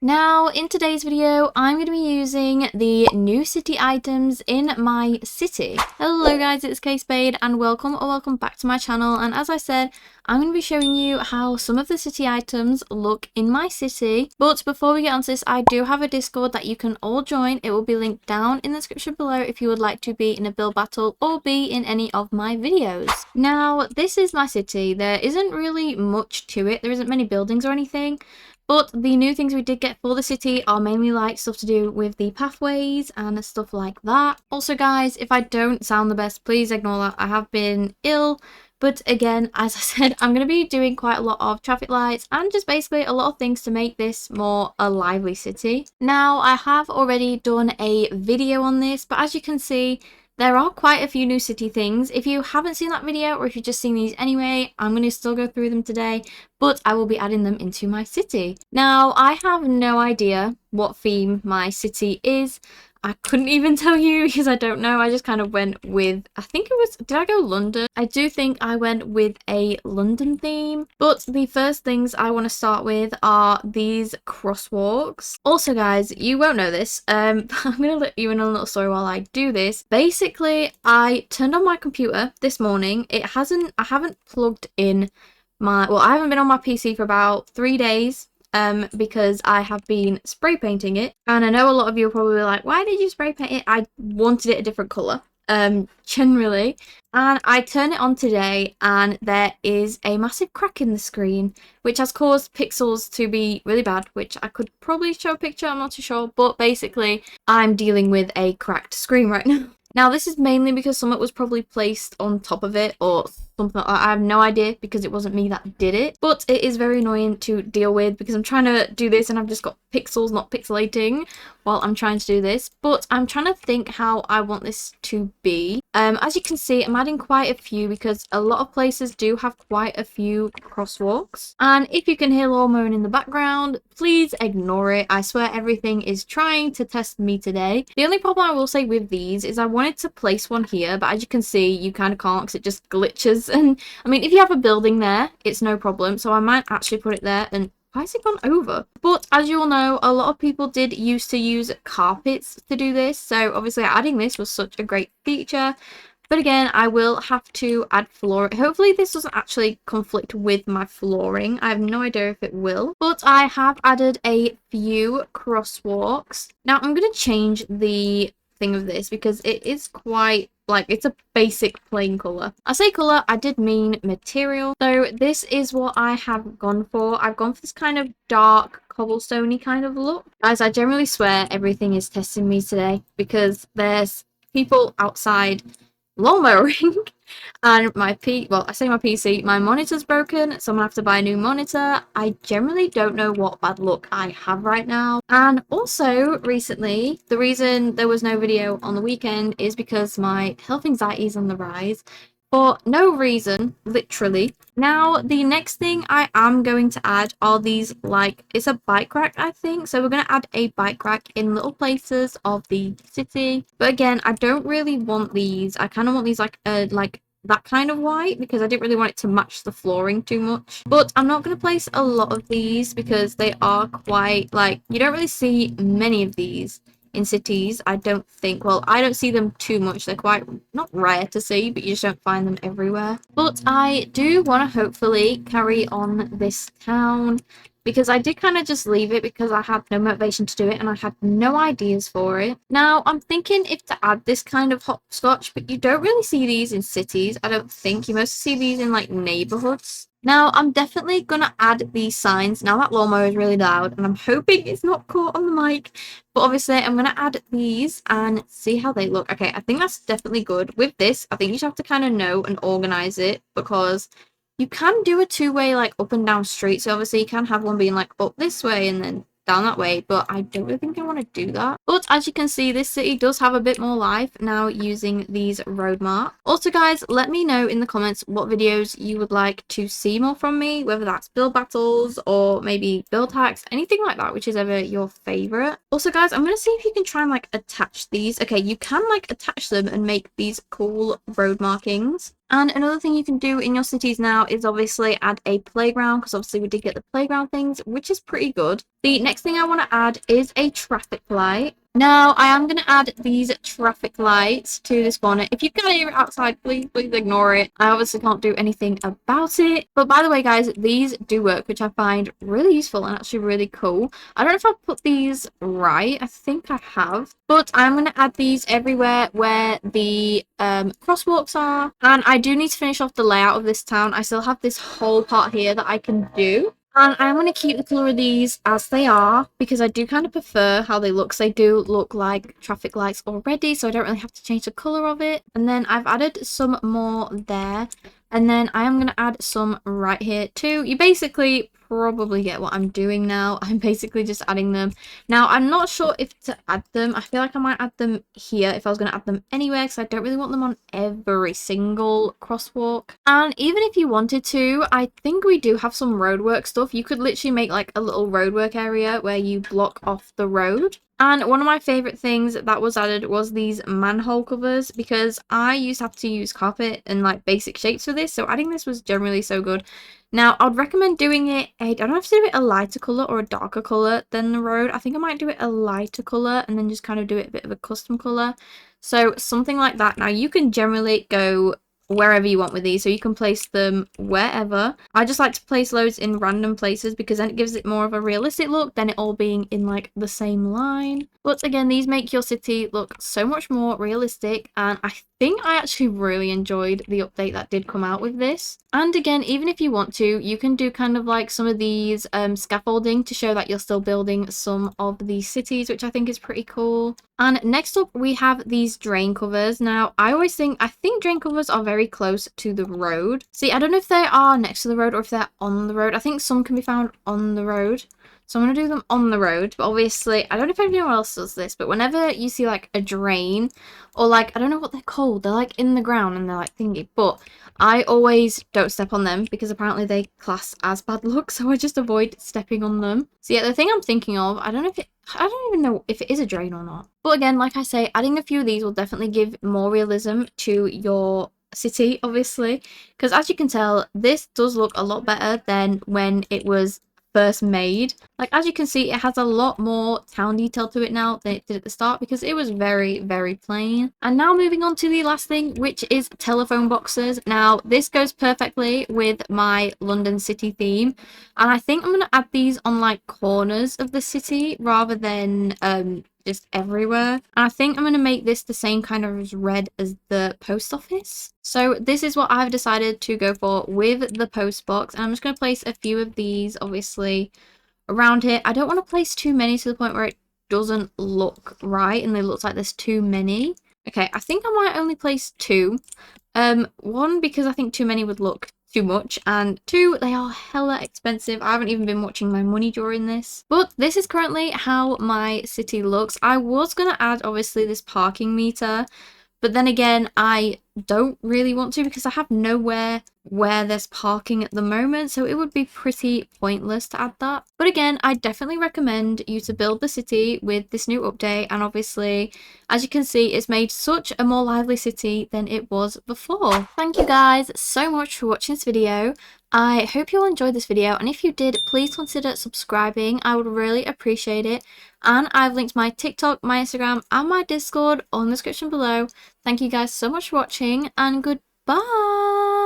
Now, in today's video, I'm going to be using the new city items in my city. Hello guys, it's K-Spade and welcome back to my channel. And as I said, I'm going to be showing you how some of the city items look in my city. But before we get onto this, I do have a Discord that you can all join. It will be linked down in the description below if you would like to be in a build battle or be in any of my videos. Now, this is my city. There isn't really much to it. There isn't many buildings or anything. But the new things we did get for the city are mainly like stuff to do with the pathways and stuff like that. Also guys, if I don't sound the best, please ignore that. I have been ill. But again, as I said, I'm going to be doing quite a lot of traffic lights and just basically a lot of things to make this more a lively city. Now, I have already done a video on this, but as you can see, there are quite a few new city things. If you haven't seen that video or if you've just seen these anyway, I'm going to still go through them today, but I will be adding them into my city. Now, I have no idea what theme my city is. I couldn't even tell you because I don't know. I just kind of went with, I think it was, did I go London? I do think I went with a London theme. But the first things I want to start with are these crosswalks. Also guys, you won't know this, but I'm going to let you in on a little story while I do this. Basically, I turned on my computer this morning. I haven't plugged in I haven't been on my PC for about 3 days. Because I have been spray painting it, and I know a lot of you are probably like, why did you spray paint it? I wanted it a different colour, generally, and I turn it on today and there is a massive crack in the screen which has caused pixels to be really bad, which I could probably show a picture, I'm not too sure, but basically I'm dealing with a cracked screen right now. Now, this is mainly because something was probably placed on top of it or something. I have no idea because it wasn't me that did it. But it is very annoying to deal with because I'm trying to do this and I've just got pixels not pixelating while I'm trying to do this. But I'm trying to think how I want this to be. As you can see, I'm adding quite a few because a lot of places do have quite a few crosswalks. And if you can hear lawn mowing in the background, please ignore it. I swear everything is trying to test me today. The only problem I will say with these is I wanted to place one here, but as you can see, you kind of can't because it just glitches. And I mean, if you have a building there, it's no problem. So I might actually put it there. And why has it gone over? But as you all know, a lot of people did used to use carpets to do this. So obviously adding this was such a great feature. But again, I will have to add flooring. Hopefully this doesn't actually conflict with my flooring. I have no idea if it will. But I have added a few crosswalks. Now I'm going to change the thing of this because it is quite like, it's a basic plain color. I say color, I did mean material. So this is what I have gone for. I've gone for this kind of dark cobblestoney kind of look. Guys, I generally swear everything is testing me today because there's people outside lawn mowing and my PC, my monitor's broken, so I'm gonna have to buy a new monitor. I generally don't know what bad luck I have right now. And also recently, the reason there was no video on the weekend is because my health anxiety is on the rise for no reason, literally. Now, the next thing I am going to add are these, like, it's a bike rack, I think. So we're going to add a bike rack in little places of the city. But again, I don't really want these. I kind of want these like that kind of white because I didn't really want it to match the flooring too much. But I'm not going to place a lot of these because they are quite, like, you don't really see many of these in cities, I don't think. Well, I don't see them too much. They're quite not rare to see, but you just don't find them everywhere. But I do want to hopefully carry on this town because I did kind of just leave it because I had no motivation to do it and I had no ideas for it. Now, I'm thinking if to add this kind of hopscotch, but you don't really see these in cities, I don't think. You mostly see these in like neighborhoods. Now, I'm definitely going to add these signs. Now, that lawnmower is really loud, and I'm hoping it's not caught on the mic. But obviously, I'm going to add these and see how they look. Okay, I think that's definitely good. With this, I think you just have to kind of know and organize it because you can do a two-way, like, up and down street. So, obviously, you can have one being, like, up this way and then down that way, but I don't really think I want to do that. But as you can see, this city does have a bit more life now using these road marks. Also guys, let me know in the comments what videos you would like to see more from me, whether that's build battles or maybe build hacks, anything like that, which is ever your favorite. Also guys, I'm going to see if you can try and like attach these. Okay, you can like attach them and make these cool road markings. And another thing you can do in your cities now is obviously add a playground, because obviously we did get the playground things, which is pretty good. The next thing I want to add is a traffic light. Now, I am going to add these traffic lights to this bonnet. If you can hear it outside, please ignore it. I obviously can't do anything about it. But by the way, guys, these do work, which I find really useful and actually really cool. I don't know if I've put these right. I think I have. But I'm going to add these everywhere where the crosswalks are. And I do need to finish off the layout of this town. I still have this whole part here that I can do. And I'm going to keep the colour of these as they are because I do kind of prefer how they look. So they do look like traffic lights already, so I don't really have to change the colour of it. And then I've added some more there. And then I am going to add some right here too. You basically probably get what I'm doing now. I'm basically just adding them. Now, I'm not sure if to add them. I feel like I might add them here if I was going to add them anywhere because I don't really want them on every single crosswalk. And even if you wanted to, I think we do have some roadwork stuff. You could literally make like a little roadwork area where you block off the road. And one of my favourite things that was added was these manhole covers because I used to have to use carpet and like basic shapes for this. So adding this was generally so good. Now, I'd recommend doing it, I don't know if to do it a lighter colour or a darker colour than the road. I think I might do it a lighter colour and then just kind of do it a bit of a custom colour. So something like that. Now, you can generally go wherever you want with these, so you can place them wherever. I just like to place loads in random places because then it gives it more of a realistic look than it all being in like the same line. But again, these make your city look so much more realistic, and I think I actually really enjoyed the update that did come out with this. And again, even if you want to, you can do kind of like some of these scaffolding to show that you're still building some of these cities, which I think is pretty cool. And next up, we have these drain covers. Now, I think drain covers are very close to the road. See, I don't know if they are next to the road or if they're on the road. I think some can be found on the road. So I'm going to do them on the road, but obviously, I don't know if anyone else does this, but whenever you see like a drain or like, I don't know what they're called, they're like in the ground and they're like thingy, but I always don't step on them because apparently they class as bad luck, so I just avoid stepping on them. So yeah, the thing I'm thinking of, I don't even know if it is a drain or not. But again, like I say, adding a few of these will definitely give more realism to your city, obviously, because as you can tell, this does look a lot better than when it was first made. Like, as you can see, it has a lot more town detail to it now than it did at the start because it was very, very plain. And now moving on to the last thing, which is telephone boxes. Now, this goes perfectly with my London city theme, and I think I'm going to add these on like corners of the city rather than just everywhere. And I think I'm going to make this the same kind of red as the post office. So this is what I've decided to go for with the post box. And I'm just going to place a few of these, obviously, around here. I don't want to place too many to the point where it doesn't look right and it looks like there's too many. Okay, I think I might only place two. One, because I think too many would look too much, and two, they are hella expensive. I haven't even been watching my money during this, but this is currently how my city looks. I was gonna add obviously this parking meter, but then again, I don't really want to because I have nowhere where there's parking at the moment, so it would be pretty pointless to add that. But again, I definitely recommend you to build the city with this new update, and obviously, as you can see, it's made such a more lively city than it was before. Thank you guys so much for watching this video. I hope you all enjoyed this video, and if you did, please consider subscribing. I would really appreciate it. And I've linked my TikTok, my Instagram, and my Discord all in the description below. Thank you guys so much for watching, and goodbye!